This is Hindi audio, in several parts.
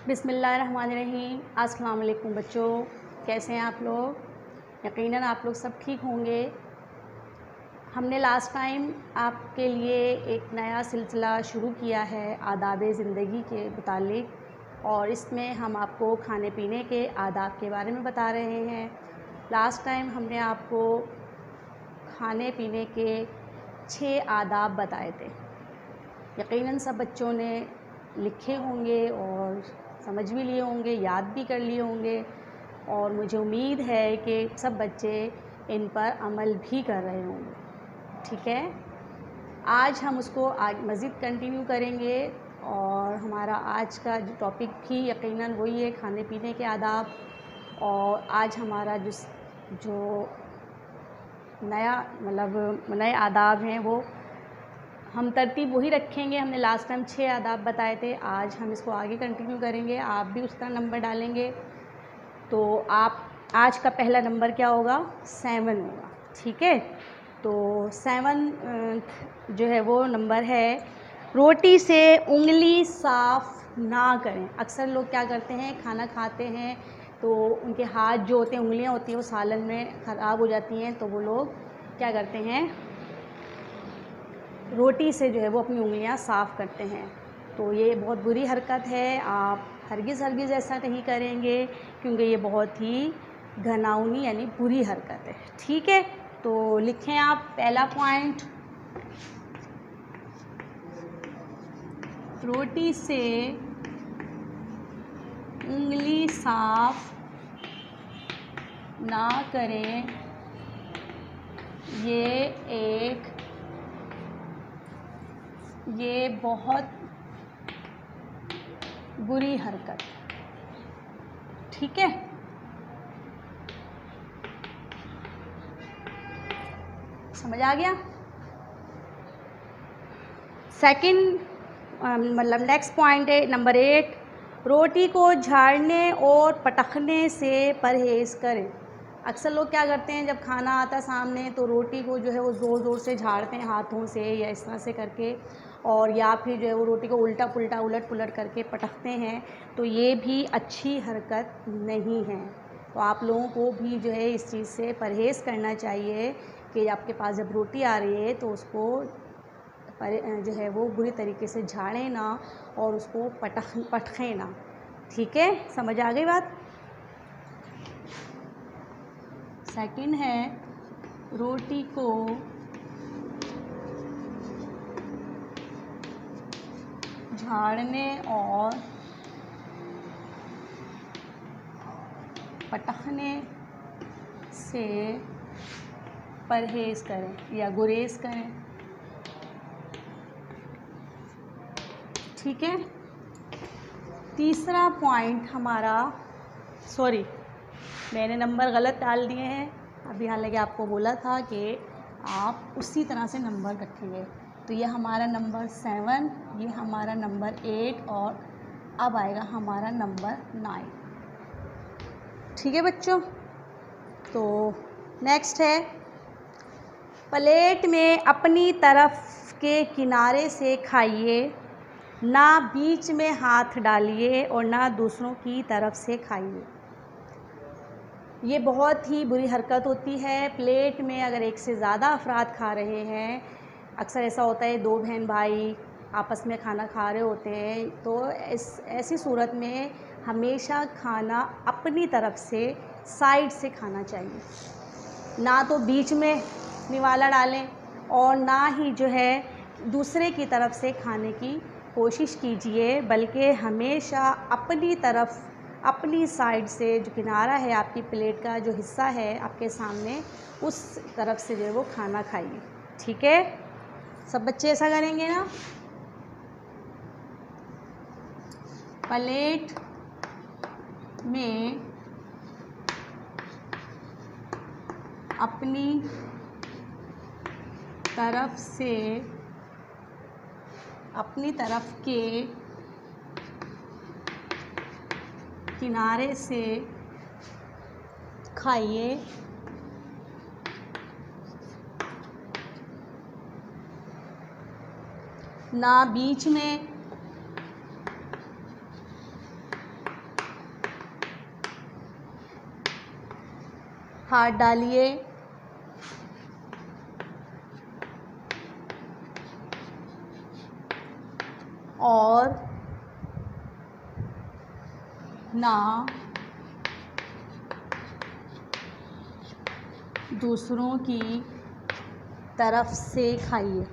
बिस्मिल्लाहिर्रहमानिर्रहीम। अस्सलाम वालेकुम बच्चों, कैसे हैं आप लोग? यकीनन आप लोग सब ठीक होंगे। हमने लास्ट टाइम आपके लिए एक नया सिलसिला शुरू किया है आदाब ज़िंदगी के मुतालिक, और इसमें हम आपको खाने पीने के आदाब के बारे में बता रहे हैं। लास्ट टाइम हमने आपको खाने पीने के 6 आदाब बताए थे। यकीनन सब बच्चों ने लिखे होंगे और समझ भी लिए होंगे, याद भी कर लिए होंगे, और मुझे उम्मीद है कि सब बच्चे इन पर अमल भी कर रहे होंगे। ठीक है, आज हम उसको आज मज़ीद कंटिन्यू करेंगे, और हमारा आज का जो टॉपिक भी यकीनन वही है, खाने पीने के आदाब। और आज हमारा जो नया नए आदाब हैं वो हम तरतीब वही रखेंगे। हमने लास्ट टाइम 6 आदाब बताए थे, आज हम इसको आगे कंटिन्यू करेंगे। आप भी उस तरह नंबर डालेंगे, तो आप आज का पहला नंबर क्या होगा? 7 होगा। ठीक है, तो 7 जो है वो नंबर है, रोटी से उंगली साफ़ ना करें। अक्सर लोग क्या करते हैं, खाना खाते हैं तो उनके हाथ जो होते हैं, उंगलियां होती हैं, वो सालन में ख़राब हो जाती हैं, तो वो लोग क्या करते हैं, रोटी से जो है वो अपनी उंगलियां साफ़ करते हैं। तो ये बहुत बुरी हरकत है। आप हरगिज़ ऐसा नहीं करेंगे, क्योंकि ये बहुत ही घिनौनी यानी बुरी हरकत है। ठीक है, तो लिखें आप पहला पॉइंट, रोटी से उंगली साफ़ ना करें, ये बहुत बुरी हरकत। ठीक है, समझ आ गया? सेकंड नेक्स्ट पॉइंट है नंबर 8, रोटी को झाड़ने और पटखने से परहेज़ करें। अक्सर लोग क्या करते हैं, जब खाना आता है सामने तो रोटी को जो है वो ज़ोर ज़ोर से झाड़ते हैं हाथों से या इस तरह से करके, और या फिर जो है वो रोटी को उल्टा पुल्टा उलट पुलट करके पटकते हैं। तो ये भी अच्छी हरकत नहीं है। तो आप लोगों को भी जो है इस चीज़ से परहेज़ करना चाहिए कि आपके पास जब रोटी आ रही है तो उसको जो है वो बुरी तरीके से झाड़ें ना और उसको पटखें ना। ठीक है, समझ आ गई बात? सेकंड है, रोटी को झाड़ने और पटखने से परहेज़ करें या गुरेज करें। ठीक है, तीसरा पॉइंट हमारा, सॉरी मैंने नंबर गलत डाल दिए हैं अभी, हालांकि आपको बोला था कि आप उसी तरह से नंबर रखेंगे। तो ये हमारा नंबर 7, ये हमारा नंबर 8, और अब आएगा हमारा नंबर 9। ठीक है बच्चों, तो नेक्स्ट है, प्लेट में अपनी तरफ के किनारे से खाइए, ना बीच में हाथ डालिए और ना दूसरों की तरफ से खाइए। ये बहुत ही बुरी हरकत होती है। प्लेट में अगर एक से ज़्यादा अफराद खा रहे हैं, अक्सर ऐसा होता है 2 बहन भाई आपस में खाना खा रहे होते हैं, तो ऐसी सूरत में हमेशा खाना अपनी तरफ से साइड से खाना चाहिए, ना तो बीच में निवाला डालें और ना ही जो है दूसरे की तरफ से खाने की कोशिश कीजिए, बल्कि हमेशा अपनी तरफ, अपनी साइड से जो किनारा है, आपकी प्लेट का जो हिस्सा है आपके सामने, उस तरफ से जो है वो खाना खाइए। ठीक है, सब बच्चे ऐसा करेंगे ना? प्लेट में अपनी तरफ से, अपनी तरफ के किनारे से खाइए, ना बीच में हाथ डालिए और ना दूसरों की तरफ से खाइए।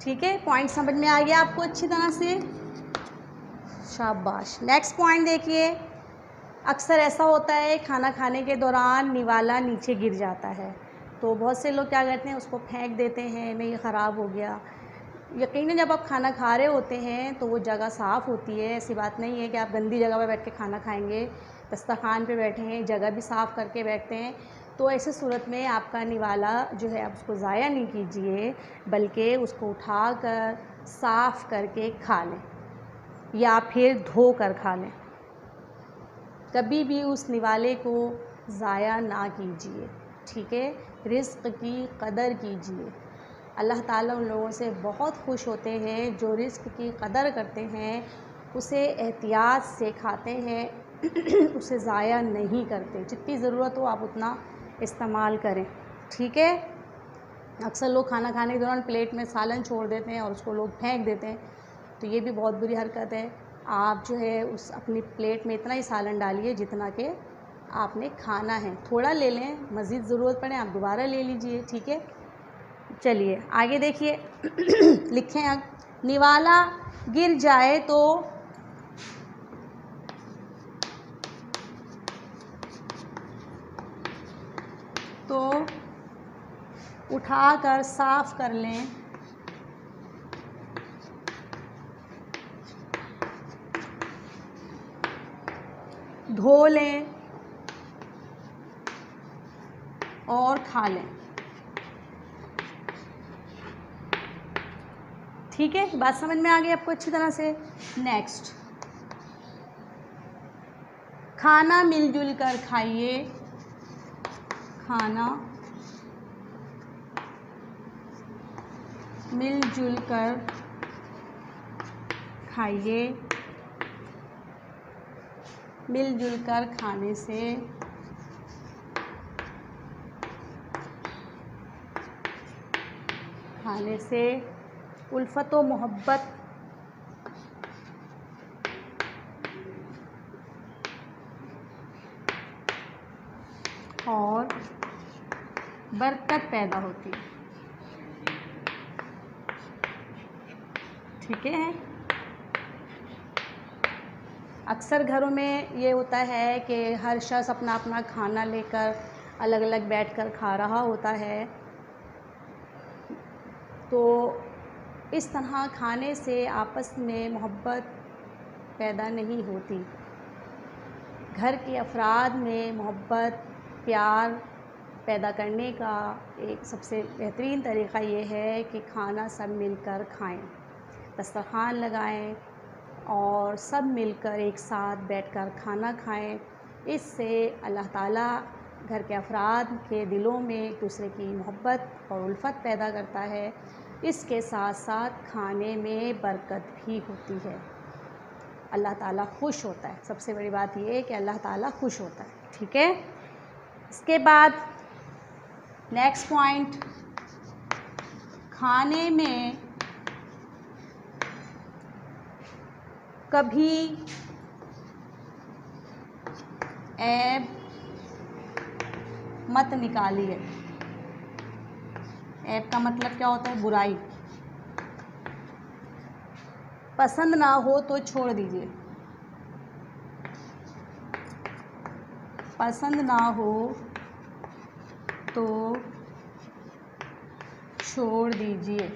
ठीक है, पॉइंट समझ में आ गया आपको अच्छी तरह से? शाबाश। नेक्स्ट पॉइंट देखिए, अक्सर ऐसा होता है खाना खाने के दौरान निवाला नीचे गिर जाता है, तो बहुत से लोग क्या करते हैं, उसको फेंक देते हैं, नहीं ये ख़राब हो गया। यकीनन जब आप खाना खा रहे होते हैं तो वो जगह साफ़ होती है, ऐसी बात नहीं है कि आप गंदी जगह पर बैठ के खाना खाएंगे। दस्तरखान पे बैठे हैं, जगह भी साफ़ करके बैठते हैं, तो ऐसी सूरत में आपका निवाला जो है आप उसको ज़ाया नहीं कीजिए, बल्कि उसको उठाकर साफ़ करके खा लें या फिर धो कर खा लें। कभी भी उस निवाले को ज़ाया ना कीजिए, ठीक है? रिज़्क़ की कदर कीजिए। अल्लाह ताला उन लोगों से बहुत खुश होते हैं जो रिज़्क़ की कदर करते हैं, उसे एहतियात से खाते हैं उसे ज़ाया नहीं करते। जितनी ज़रूरत हो आप उतना इस्तेमाल करें, ठीक है? अक्सर लोग खाना खाने के दौरान प्लेट में सालन छोड़ देते हैं और उसको लोग फेंक देते हैं, तो ये भी बहुत बुरी हरकत है। आप जो है उस अपनी प्लेट में इतना ही सालन डालिए जितना कि आपने खाना है, थोड़ा ले लें, मज़ीद ज़रूरत पड़े आप दोबारा ले लीजिए, ठीक है? चलिए आगे देखिए लिखें अब, निवाला गिर जाए तो उठाकर साफ़ कर लें धो लें और खा लें। ठीक है, बात समझ में आ गई आपको अच्छी तरह से? नेक्स्ट, खाना मिलजुल कर खाइए। खाना मिलजुल कर खाइए। मिलजुल कर खाने से उल्फत व मोहब्बत और बरकत पैदा होती है। ठीक है, अक्सर घरों में ये होता है कि हर शख्स अपना अपना खाना लेकर अलग अलग बैठकर खा रहा होता है, तो इस तरह खाने से आपस में मोहब्बत पैदा नहीं होती। घर के अफराद में मोहब्बत प्यार पैदा करने का एक सबसे बेहतरीन तरीक़ा ये है कि खाना सब मिलकर खाएं, दस्तरखान लगाएं और सब मिलकर एक साथ बैठकर खाना खाएं। इससे अल्लाह ताला घर के अफराद के दिलों में एक दूसरे की मोहब्बत और उल्फत पैदा करता है। इसके साथ साथ खाने में बरकत भी होती है, अल्लाह ताला खुश होता है। सबसे बड़ी बात यह है कि अल्लाह ताला खुश होता है, ठीक है? इसके बाद नेक्स्ट पॉइंट, खाने में कभी ऐब मत निकालिए। ऐब का मतलब क्या होता है? बुराई। पसंद ना हो तो छोड़ दीजिए, पसंद ना हो तो छोड़ दीजिए।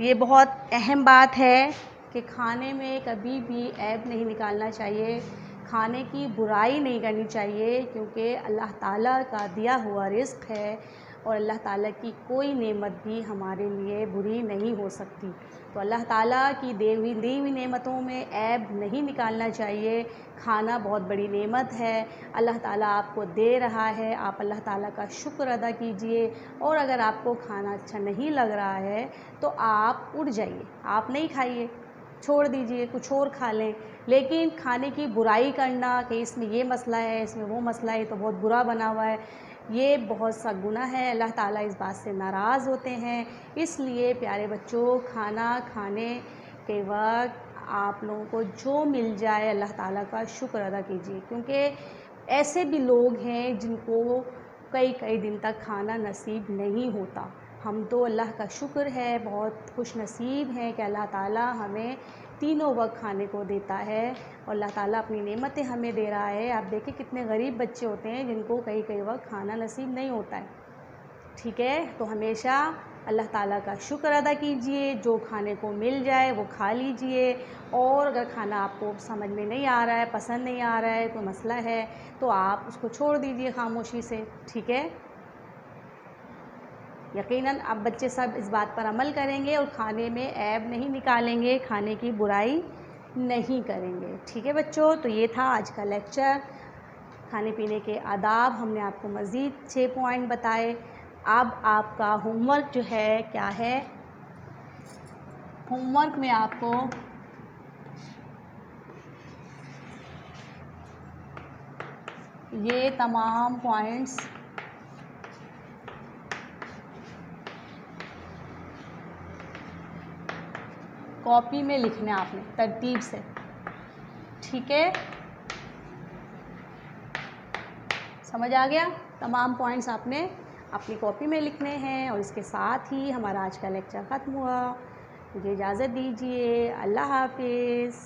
ये बहुत अहम बात है कि खाने में कभी भी ऐब नहीं निकालना चाहिए, खाने की बुराई नहीं करनी चाहिए, क्योंकि अल्लाह ताला का दिया हुआ रिज़्क़ है, और अल्लाह ताला की कोई नेमत भी हमारे लिए बुरी नहीं हो सकती। तो अल्लाह ताला की दी हुई नेमतों में ऐब नहीं निकालना चाहिए। खाना बहुत बड़ी नेमत है, अल्लाह ताला आपको दे रहा है, आप अल्लाह ताला का शुक्र अदा कीजिए। और अगर आपको खाना अच्छा नहीं लग रहा है तो आप उठ जाइए, आप नहीं खाइए, छोड़ दीजिए, कुछ और खा लें। लेकिन खाने की बुराई करना कि इसमें ये मसला है, इसमें वो मसला है, तो बहुत बुरा बना हुआ है, ये बहुत सा गुनाह है। अल्लाह ताला इस बात से नाराज़ होते हैं। इसलिए प्यारे बच्चों, खाना खाने के वक्त आप लोगों को जो मिल जाए अल्लाह ताला का शुक्र अदा कीजिए, क्योंकि ऐसे भी लोग हैं जिनको कई कई दिन तक खाना नसीब नहीं होता। हम तो अल्लाह का शुक्र है, बहुत खुश नसीब हैं कि अल्लाह ताला हमें तीनों वक्त खाने को देता है और अल्लाह ताला अपनी नेमतें हमें दे रहा है। आप देखिए कितने गरीब बच्चे होते हैं जिनको कई कई वक्त खाना नसीब नहीं होता है। ठीक है, तो हमेशा अल्लाह ताला का शुक्र अदा कीजिए, जो खाने को मिल जाए वो खा लीजिए। और अगर खाना आपको समझ में नहीं आ रहा है, पसंद नहीं आ रहा है, कोई मसला है, तो आप उसको छोड़ दीजिए खामोशी से। ठीक है, यकीनन अब बच्चे सब इस बात पर अमल करेंगे और खाने में ऐब नहीं निकालेंगे, खाने की बुराई नहीं करेंगे। ठीक है बच्चों, तो ये था आज का लेक्चर। खाने पीने के आदाब हमने आपको मज़ीद 6 पॉइंट बताए। अब आपका होमवर्क जो है क्या है, होमवर्क में आपको ये तमाम पॉइंट्स कॉपी में लिखने आपने तरतीब से। ठीक है, समझ आ गया? तमाम पॉइंट्स आपने अपनी कॉपी में लिखने हैं। और इसके साथ ही हमारा आज का लेक्चर ख़त्म हुआ। मुझे इजाज़त दीजिए, अल्लाह हाफिज़।